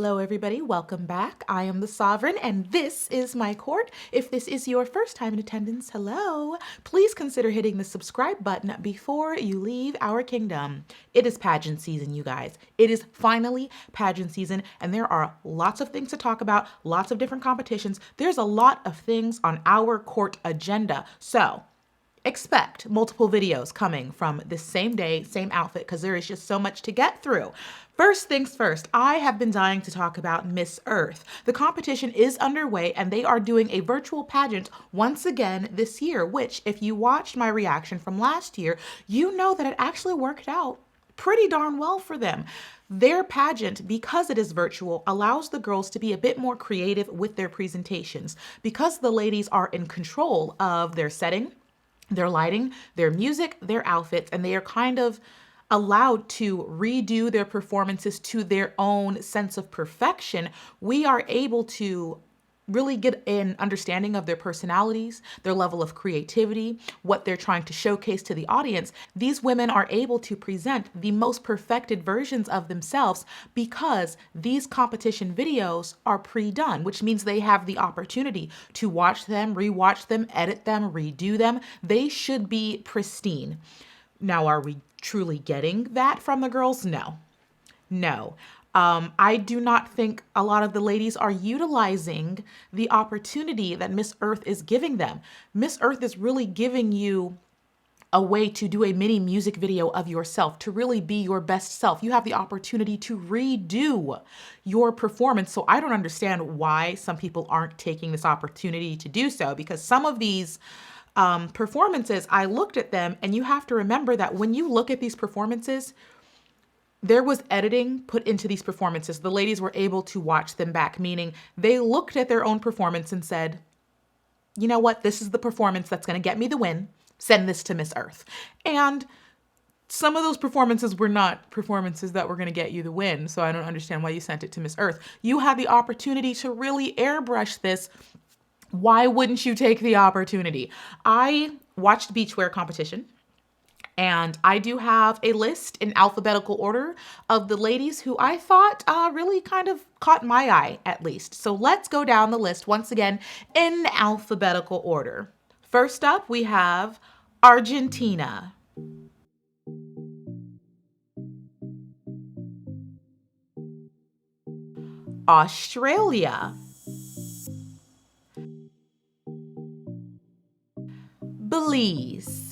Hello everybody, welcome back. I am the Sovereign and this is my court. If this is your first time in attendance, hello. Please consider hitting the subscribe button before you leave our kingdom. It is pageant season, you guys. It is finally pageant season and there are lots of things to talk about, lots of different competitions. There's a lot of things on our court agenda. So expect multiple videos coming from the same day, same outfit, because there is just so much to get through. First things first, I have been dying to talk about Miss Earth. The competition is underway and they are doing a virtual pageant once again this year, which if you watched my reaction from last year, you know that it actually worked out pretty darn well for them. Their pageant, because it is virtual, allows the girls to be a bit more creative with their presentations. Because the ladies are in control of their setting, their lighting, their music, their outfits, and they are kind of allowed to redo their performances to their own sense of perfection, we are able to really get an understanding of their personalities, their level of creativity, what they're trying to showcase to the audience. These women are able to present the most perfected versions of themselves because these competition videos are pre-done, which means they have the opportunity to watch them, rewatch them, edit them, redo them. They should be pristine. Now, are we truly getting that from the girls? No. No. I do not think a lot of the ladies are utilizing the opportunity that Miss Earth is giving them. Miss Earth is really giving you a way to do a mini music video of yourself, to really be your best self. You have the opportunity to redo your performance. So I don't understand why some people aren't taking this opportunity to do so, because some of these performances, I looked at them and you have to remember that when you look at these performances, there was editing put into these performances. The ladies were able to watch them back, meaning they looked at their own performance and said, you know what, this is the performance that's going to get me the win. Send this to Miss Earth. And some of those performances were not performances that were going to get you the win. So I don't understand why you sent it to Miss Earth. You had the opportunity to really airbrush this. Why wouldn't you take the opportunity? I watched Beachwear competition. And I do have a list in alphabetical order of the ladies who I thought really kind of caught my eye, at least. So let's go down the list once again in alphabetical order. First up, we have Argentina. Australia. Belize.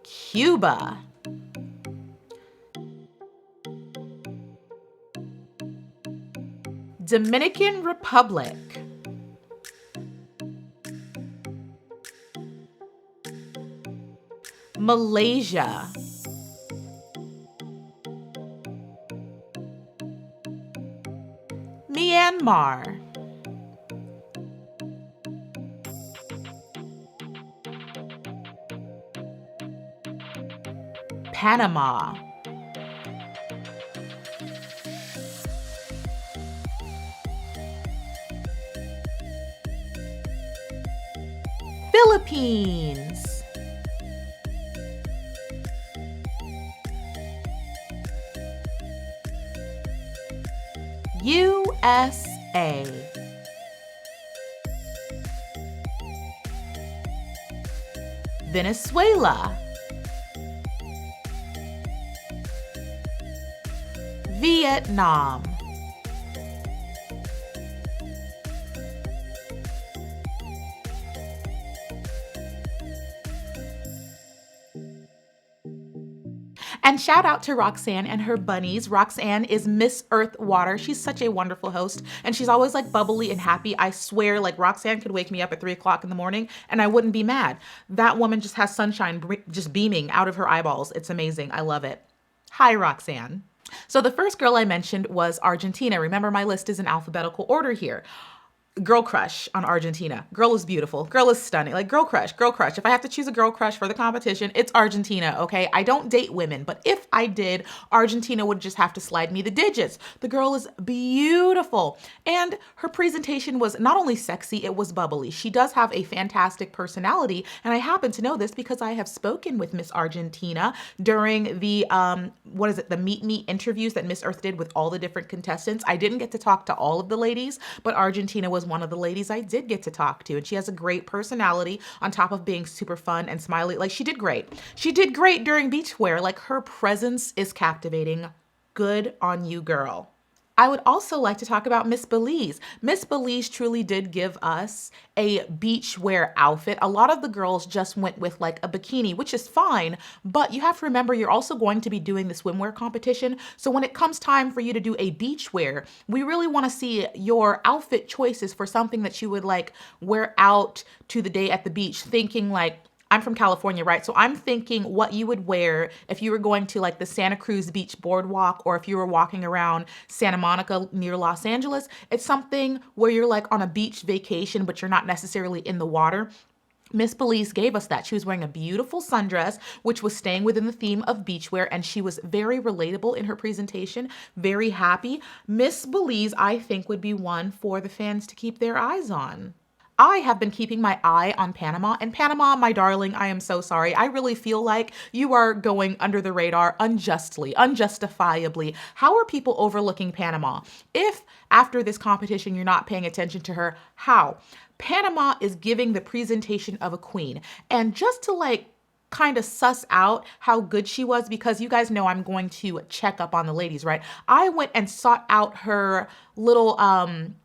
Cuba. Dominican Republic. Malaysia. Myanmar. Panama. Philippines. USA. Venezuela. Vietnam. And shout out to Roxanne and her bunnies. Roxanne is Miss Earth Water. She's such a wonderful host and she's always like bubbly and happy. I swear, like Roxanne could wake me up at 3 o'clock in the morning and I wouldn't be mad. That woman just has sunshine just beaming out of her eyeballs. It's amazing. I love it. Hi, Roxanne. So the first girl I mentioned was Argentina. Remember, my list is in alphabetical order here. girl crush on Argentina. Girl is beautiful. Girl is stunning. Like girl crush, girl crush. If I have to choose a girl crush for the competition, it's Argentina, okay? I don't date women, but if I did, Argentina would just have to slide me the digits. The girl is beautiful. And her presentation was not only sexy, it was bubbly. She does have a fantastic personality. And I happen to know this because I have spoken with Miss Argentina during the, the Meet Me interviews that Miss Earth did with all the different contestants. I didn't get to talk to all of the ladies, but Argentina was one of the ladies I did get to talk to. And she has a great personality on top of being super fun and smiley. Like she did great. She did great during beachwear. Like her presence is captivating. Good on you, girl. I would also like to talk about Miss Belize. Miss Belize truly did give us a beachwear outfit. A lot of the girls just went with like a bikini, which is fine, but you have to remember you're also going to be doing the swimwear competition. So when it comes time for you to do a beachwear, we really want to see your outfit choices for something that you would like wear out to the day at the beach, thinking like, I'm from California, right? So I'm thinking what you would wear if you were going to like the Santa Cruz Beach Boardwalk or if you were walking around Santa Monica near Los Angeles. It's something where you're like on a beach vacation, but you're not necessarily in the water. Miss Belize gave us that. She was wearing a beautiful sundress, which was staying within the theme of beachwear, and she was very relatable in her presentation, very happy. Miss Belize, I think, would be one for the fans to keep their eyes on. I have been keeping my eye on Panama, and Panama, my darling, I am so sorry. I really feel like you are going under the radar unjustly, unjustifiably. How are people overlooking Panama? If after this competition you're not paying attention to her, how? Panama is giving the presentation of a queen. And just to like kind of suss out how good she was, because you guys know I'm going to check up on the ladies, right? I went and sought out her little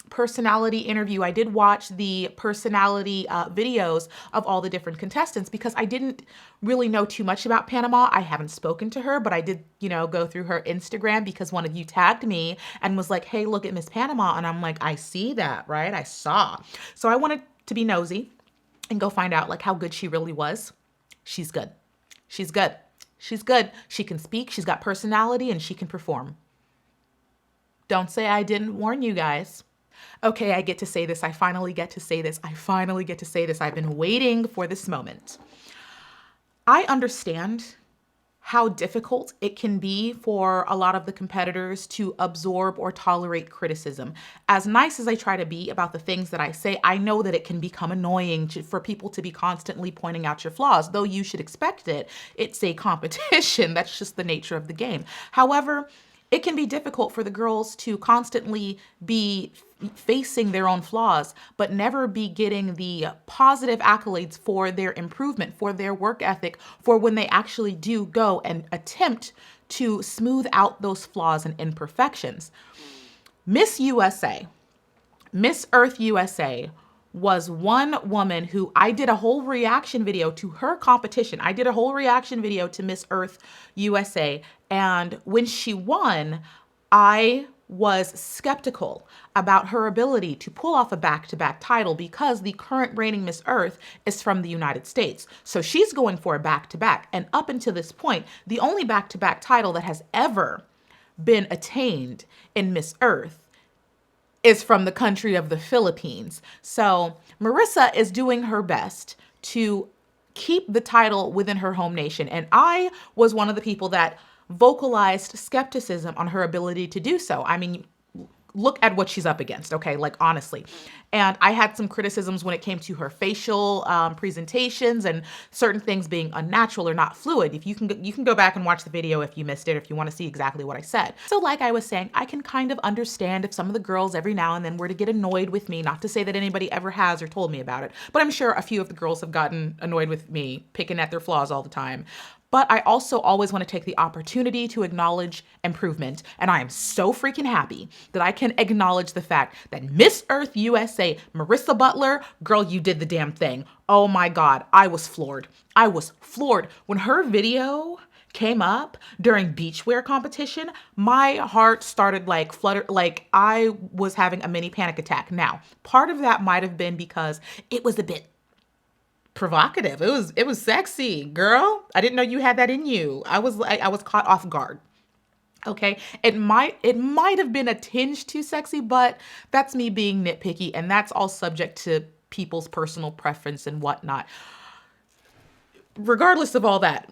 personality interview. I did watch the personality videos of all the different contestants because I didn't really know too much about Panama. I haven't spoken to her, but I did, go through her Instagram because one of you tagged me and was like, hey, look at Miss Panama. And I'm like, I see that, right? I saw. So I wanted to be nosy and go find out like how good she really was. She's good. She's good. She's good. She can speak, she's got personality, and she can perform. Don't say I didn't warn you guys. Okay, I get to say this. I finally get to say this. I finally get to say this. I've been waiting for this moment. I understand how difficult it can be for a lot of the competitors to absorb or tolerate criticism. As nice as I try to be about the things that I say, I know that it can become annoying for people to be constantly pointing out your flaws, though you should expect it. It's a competition. That's just the nature of the game. However, it can be difficult for the girls to constantly be facing their own flaws, but never be getting the positive accolades for their improvement, for their work ethic, for when they actually do go and attempt to smooth out those flaws and imperfections. Miss USA, Miss Earth USA, was one woman who I did a whole reaction video to her competition. I did a whole reaction video to Miss Earth USA. And when she won, I was skeptical about her ability to pull off a back-to-back title because the current reigning Miss Earth is from the United States. So she's going for a back-to-back. And up until this point, the only back-to-back title that has ever been attained in Miss Earth is from the country of the Philippines. So Marisa is doing her best to keep the title within her home nation. And I was one of the people that vocalized skepticism on her ability to do so. I mean, look at what she's up against, okay? Like, honestly. And I had some criticisms when it came to her facial presentations and certain things being unnatural or not fluid. If you can go back and watch the video if you missed it, if you want to see exactly what I said. So like I was saying, I can kind of understand if some of the girls every now and then were to get annoyed with me, not to say that anybody ever has or told me about it, but I'm sure a few of the girls have gotten annoyed with me picking at their flaws all the time. But I also always want to take the opportunity to acknowledge improvement. And I am so freaking happy that I can acknowledge the fact that Miss Earth USA, Marisa Butler, girl, you did the damn thing. Oh my God, I was floored. I was floored. When her video came up during beachwear competition, my heart started like flutter, like I was having a mini panic attack. Now, part of that might have been because it was a bit provocative. It was sexy, girl. I didn't know you had that in you. I was caught off guard. Okay, it might have been a tinge too sexy, but that's me being nitpicky, and that's all subject to people's personal preference and whatnot. Regardless of all that,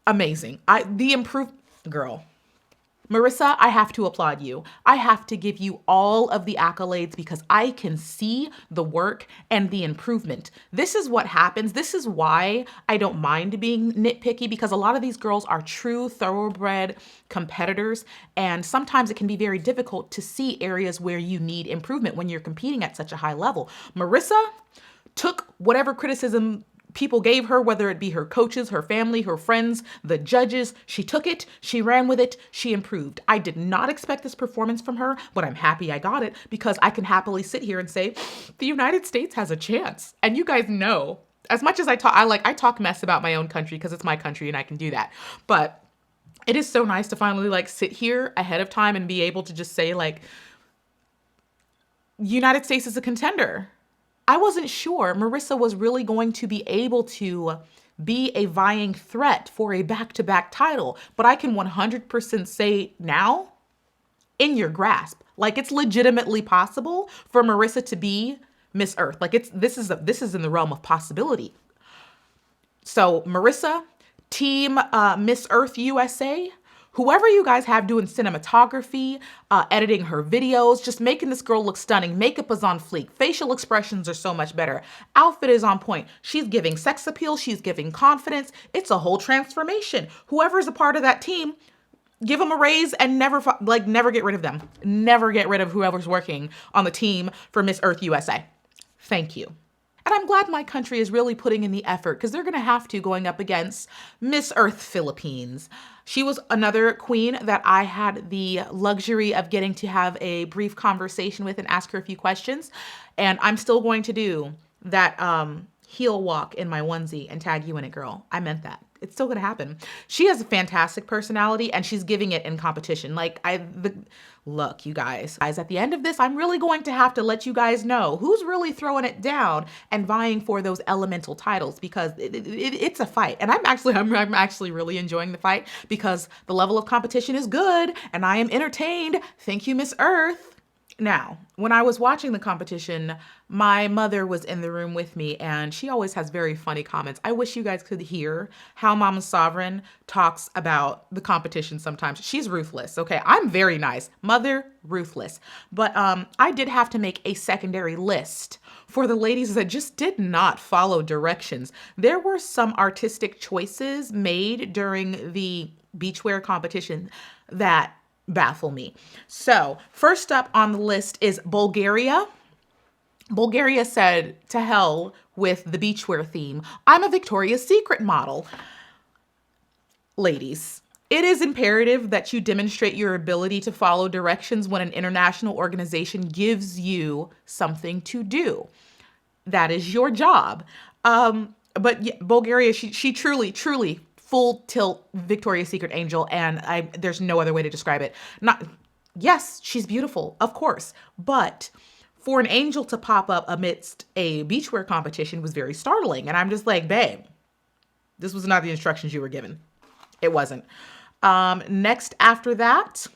amazing. The improved girl. Marisa, I have to applaud you. I have to give you all of the accolades because I can see the work and the improvement. This is what happens. This is why I don't mind being nitpicky, because a lot of these girls are true thoroughbred competitors, and sometimes it can be very difficult to see areas where you need improvement when you're competing at such a high level. Marisa took whatever criticism people gave her, whether it be her coaches, her family, her friends, the judges. She took it, she ran with it, she improved. I did not expect this performance from her, but I'm happy I got it because I can happily sit here and say, the United States has a chance. And you guys know, as much as I talk mess about my own country because it's my country and I can do that. But it is so nice to finally like sit here ahead of time and be able to just say like, United States is a contender. I wasn't sure Marisa was really going to be able to be a vying threat for a back-to-back title, but I can 100% say now, in your grasp, like it's legitimately possible for Marisa to be Miss Earth. Like this is in the realm of possibility. So Marisa, team Miss Earth USA, whoever you guys have doing cinematography, editing her videos, just making this girl look stunning. Makeup is on fleek. Facial expressions are so much better. Outfit is on point. She's giving sex appeal. She's giving confidence. It's a whole transformation. Whoever's a part of that team, give them a raise and never get rid of them. Never get rid of whoever's working on the team for Miss Earth USA. Thank you. And I'm glad my country is really putting in the effort because they're going to have to going up against Miss Earth Philippines. She was another queen that I had the luxury of getting to have a brief conversation with and ask her a few questions. And I'm still going to do that heel walk in my onesie and tag you in it, girl. I meant that. It's still gonna happen. She has a fantastic personality and she's giving it in competition. Look, you guys, at the end of this, I'm really going to have to let you guys know who's really throwing it down and vying for those elemental titles because it's a fight. And I'm actually really enjoying the fight because the level of competition is good and I am entertained. Thank you, Miss Earth. Now, when I was watching the competition, my mother was in the room with me and she always has very funny comments. I wish you guys could hear how Mama Sovereign talks about the competition sometimes. She's ruthless, okay? I'm very nice. Mother, ruthless. But I did have to make a secondary list for the ladies that just did not follow directions. There were some artistic choices made during the beachwear competition that baffle me. So first up on the list is Bulgaria. Bulgaria said, to hell with the beachwear theme. I'm a Victoria's Secret model. Ladies, it is imperative that you demonstrate your ability to follow directions when an international organization gives you something to do. That is your job. But yeah, Bulgaria, she truly full tilt Victoria's Secret angel, and there's no other way to describe it. Yes, she's beautiful, of course, but for an angel to pop up amidst a beachwear competition was very startling. And I'm just like, babe, this was not the instructions you were given. It wasn't. Next after that,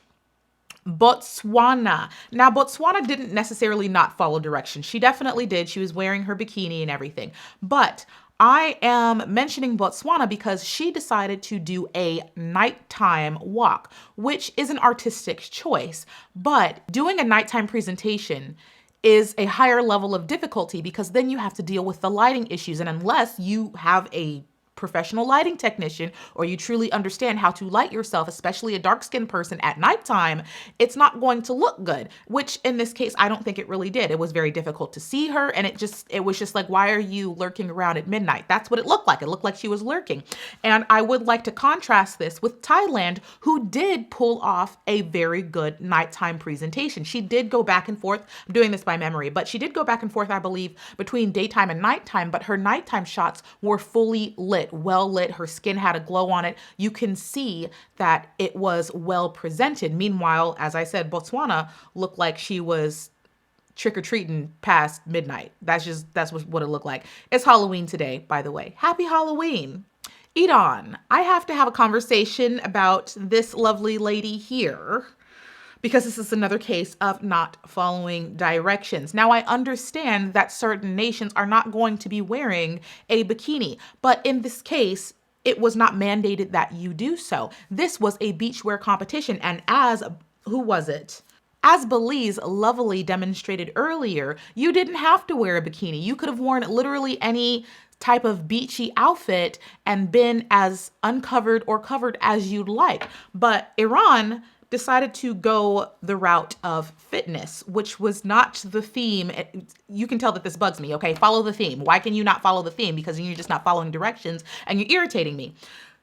Botswana. Now, Botswana didn't necessarily not follow directions. She definitely did. She was wearing her bikini and everything. But I am mentioning Botswana because she decided to do a nighttime walk, which is an artistic choice. But doing a nighttime presentation is a higher level of difficulty because then you have to deal with the lighting issues. And unless you have a professional lighting technician or you truly understand how to light yourself, especially a dark-skinned person at nighttime, it's not going to look good, which in this case, I don't think it really did. It was very difficult to see her and it was just like, why are you lurking around at midnight? That's what it looked like. It looked like she was lurking. And I would like to contrast this with Thailand, who did pull off a very good nighttime presentation. She did go back and forth, I'm doing this by memory, but she did go back and forth, I believe, between daytime and nighttime, but her nighttime shots were fully lit, well lit. Her skin had a glow on it. You can see that it was well presented. Meanwhile, as I said, Botswana looked like she was trick-or-treating past midnight. That's what it looked like. It's Halloween today, by the way. Happy Halloween. Iran, I have to have a conversation about this lovely lady here because this is another case of not following directions. Now, I understand that certain nations are not going to be wearing a bikini, but in this case, it was not mandated that you do so. This was a beachwear competition, and who was it? As Belize lovely demonstrated earlier, you didn't have to wear a bikini. You could have worn literally any type of beachy outfit and been as uncovered or covered as you'd like. But Iran decided to go the route of fitness, which was not the theme. You can tell that this bugs me, okay? Follow the theme. Why can you not follow the theme? Because you're just not following directions and you're irritating me.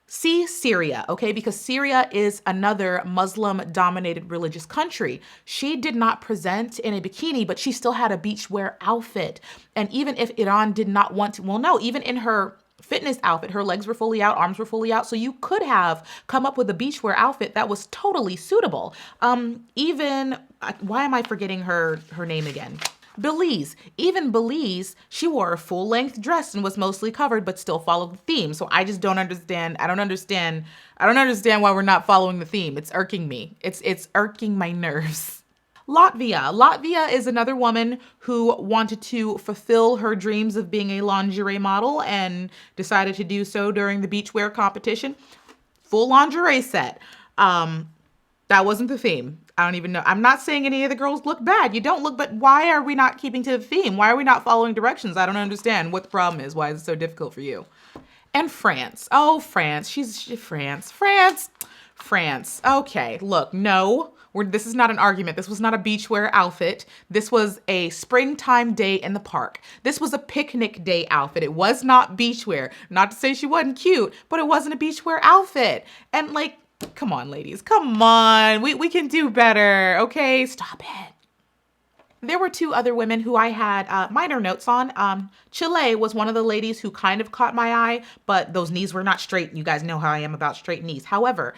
See Syria, okay? Because Syria is another Muslim-dominated religious country. She did not present in a bikini, but she still had a beachwear outfit. And even if Iran did not want to, well, no, even in her fitness outfit, her legs were fully out, arms were fully out. So you could have come up with a beachwear outfit that was totally suitable. Why am I forgetting her name again? Belize. Even Belize, she wore a full-length dress and was mostly covered, but still followed the theme. So I just don't understand. I don't understand why we're not following the theme. It's irking me. It's irking my nerves. Latvia. Latvia is another woman who wanted to fulfill her dreams of being a lingerie model and decided to do so during the beachwear competition. Full lingerie set. That wasn't the theme. I don't even know. I'm not saying any of the girls look bad. You don't look, but why are we not keeping to the theme? Why are we not following directions? I don't understand what the problem is. Why is it so difficult for you? And France. Oh, France. France. Okay, look, no. This is not an argument. This was not a beachwear outfit. This was a springtime day in the park. This was a picnic day outfit. It was not beachwear. Not to say she wasn't cute, but it wasn't a beachwear outfit. And like, come on, ladies, come on. We can do better, okay? Stop it. There were two other women who I had minor notes on. Chile was one of the ladies who kind of caught my eye, but those knees were not straight. You guys know how I am about straight knees. However,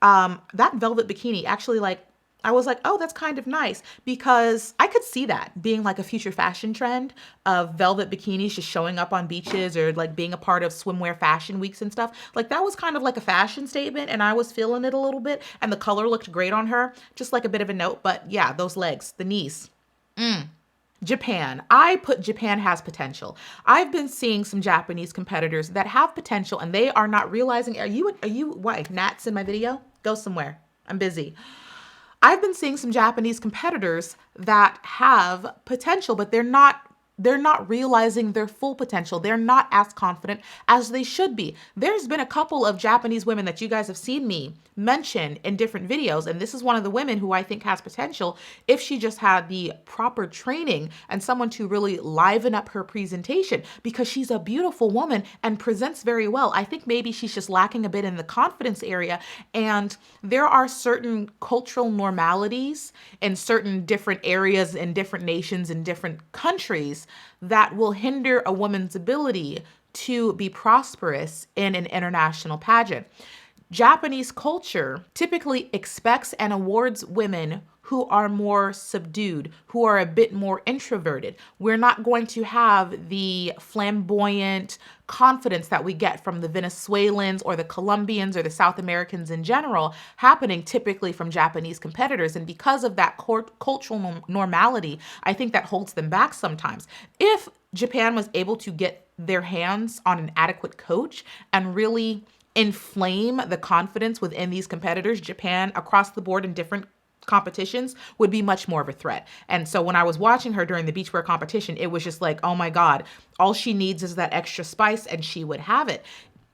that velvet bikini actually, like, I was like, oh, that's kind of nice, because I could see that being like a future fashion trend of velvet bikinis just showing up on beaches or like being a part of swimwear fashion weeks and stuff. Like that was kind of like a fashion statement and I was feeling it a little bit and the color looked great on her. Just like a bit of a note, but yeah, those legs, the knees. Japan. I put Japan has potential. I've been seeing some Japanese competitors that have potential and they are not realizing, are you what, Nats in my video? Go somewhere. I'm busy. I've been seeing some Japanese competitors that have potential, but they're not realizing their full potential. They're not as confident as they should be. There's been a couple of Japanese women that you guys have seen me mention in different videos, and this is one of the women who I think has potential if she just had the proper training and someone to really liven up her presentation, because she's a beautiful woman and presents very well. I think maybe she's just lacking a bit in the confidence area, and there are certain cultural normalities in certain different areas in different nations in different countries that will hinder a woman's ability to be prosperous in an international pageant. Japanese culture typically expects and awards women who are more subdued, who are a bit more introverted. We're not going to have the flamboyant confidence that we get from the Venezuelans or the Colombians or the South Americans in general happening typically from Japanese competitors. And because of that cultural normality, I think that holds them back sometimes. If Japan was able to get their hands on an adequate coach and really inflame the confidence within these competitors, Japan across the board in different competitions would be much more of a threat. And so when I was watching her during the beachwear competition, it was just like, oh my God, all she needs is that extra spice and she would have it.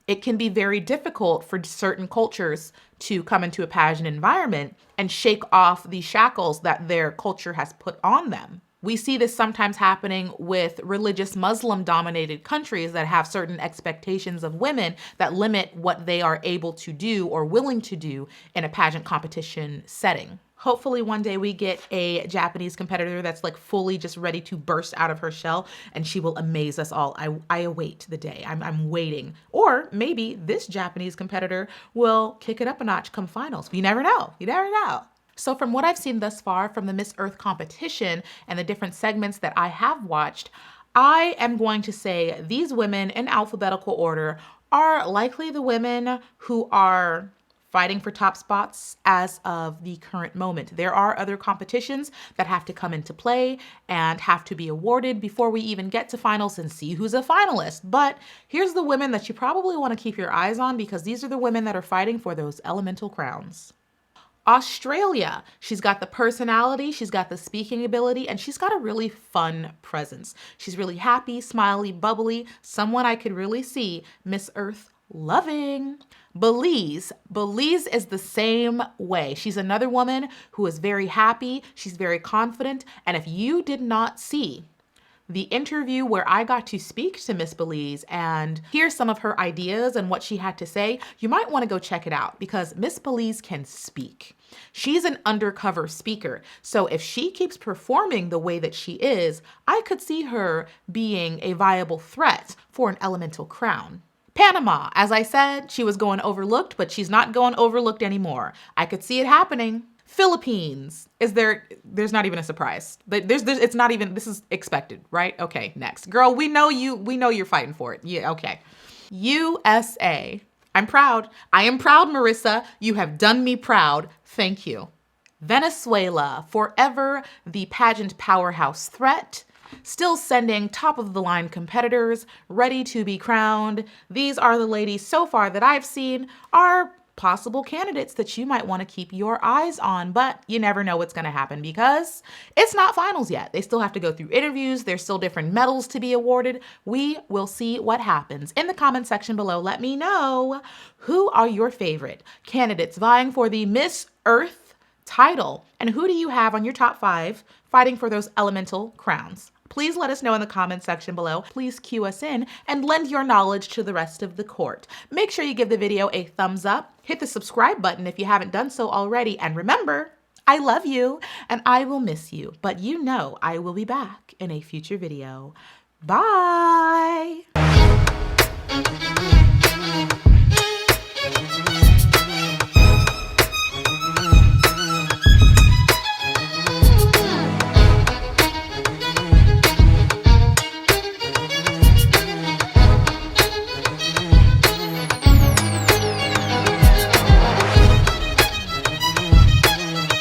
It can be very difficult for certain cultures to come into a pageant environment and shake off the shackles that their culture has put on them. We see this sometimes happening with religious Muslim-dominated countries that have certain expectations of women that limit what they are able to do or willing to do in a pageant competition setting. Hopefully one day we get a Japanese competitor that's like fully just ready to burst out of her shell and she will amaze us all. I await the day. I'm waiting. Or maybe this Japanese competitor will kick it up a notch come finals. You never know. You never know. So from what I've seen thus far from the Miss Earth competition and the different segments that I have watched, I am going to say these women in alphabetical order are likely the women who are fighting for top spots as of the current moment. There are other competitions that have to come into play and have to be awarded before we even get to finals and see who's a finalist. But here's the women that you probably want to keep your eyes on, because these are the women that are fighting for those elemental crowns. Australia, she's got the personality, she's got the speaking ability, and she's got a really fun presence. She's really happy, smiley, bubbly, someone I could really see Miss Earth loving. Belize is the same way. She's another woman who is very happy, she's very confident, and if you did not see the interview where I got to speak to Miss Belize and hear some of her ideas and what she had to say, you might want to go check it out, because Miss Belize can speak. She's an undercover speaker. So if she keeps performing the way that she is, I could see her being a viable threat for an elemental crown. Panama, as I said, she was going overlooked, but she's not going overlooked anymore. I could see it happening. Philippines, there's not even a surprise. It's not even, this is expected, right? Okay, next. Girl, we know you're fighting for it. Yeah, okay. USA, I'm proud. I am proud, Marisa. You have done me proud. Thank you. Venezuela, forever the pageant powerhouse threat. Still sending top of the line competitors ready to be crowned. These are the ladies so far that I've seen are possible candidates that you might want to keep your eyes on, but you never know what's going to happen because it's not finals yet. They still have to go through interviews. There's still different medals to be awarded. We will see what happens. In the comment section below, let me know, who are your favorite candidates vying for the Miss Earth title, and who do you have on your top 5 fighting for those elemental crowns? Please let us know in the comment section below. Please cue us in and lend your knowledge to the rest of the court. Make sure you give the video a thumbs up, hit the subscribe button if you haven't done so already, and remember, I love you and I will miss you, but you know I will be back in a future video. Bye!